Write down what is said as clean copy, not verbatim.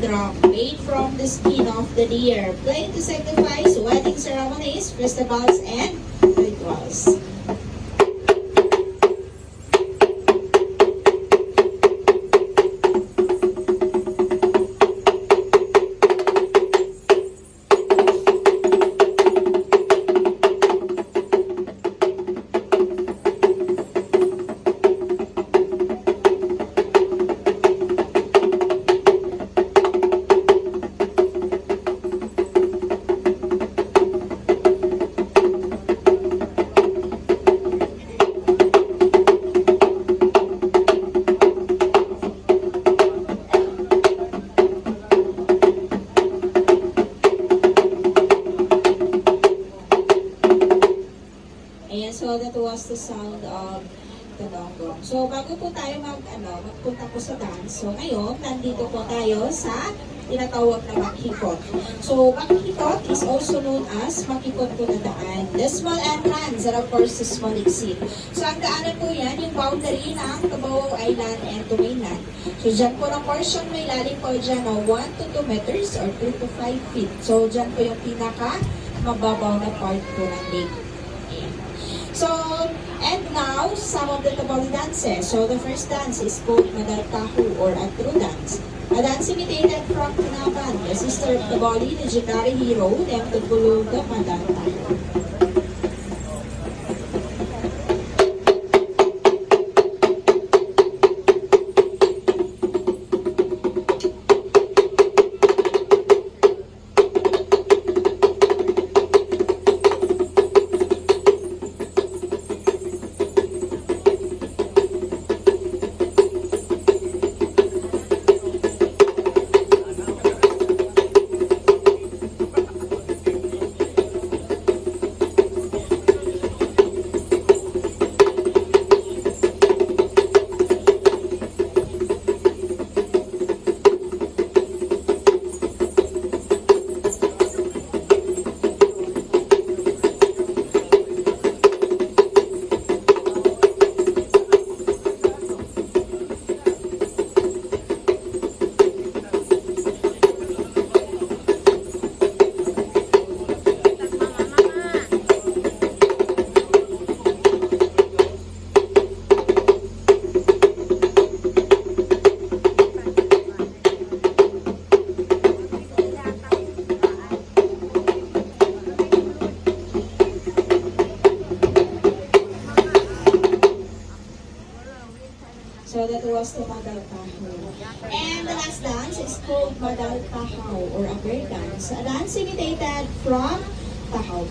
drum made from the skin of the deer, played to sacrifice wedding ceremonies, festivals, and rituals. Ayan, so that was the sound of the gonggong. So, bago po tayo magpunta po sa dance, so ngayon, nandito po tayo sa tinatawag na maghikot. So, maghikot is also known as maghikot po na daan. The small entrance and of course the small exit. So, ang daanan po yan, yung boundary ng Tabaw Island and to mainland. So, dyan po ng portion may lalim po dyan na 1 to 2 meters or 3 to 5 feet. So, dyan po yung pinaka mababaw na part po ng lake. So, and now, some of the Tabali dances. So, the first dance is called Madaltahu or a true dance. A dance imitated from Tinaban, the sister of Tabali, legendary hero, named the Buluga Madaltahu. So that was the Madaltahu. And the last dance is called Madaltahu or a bird dance. A dance imitated from Tahaw.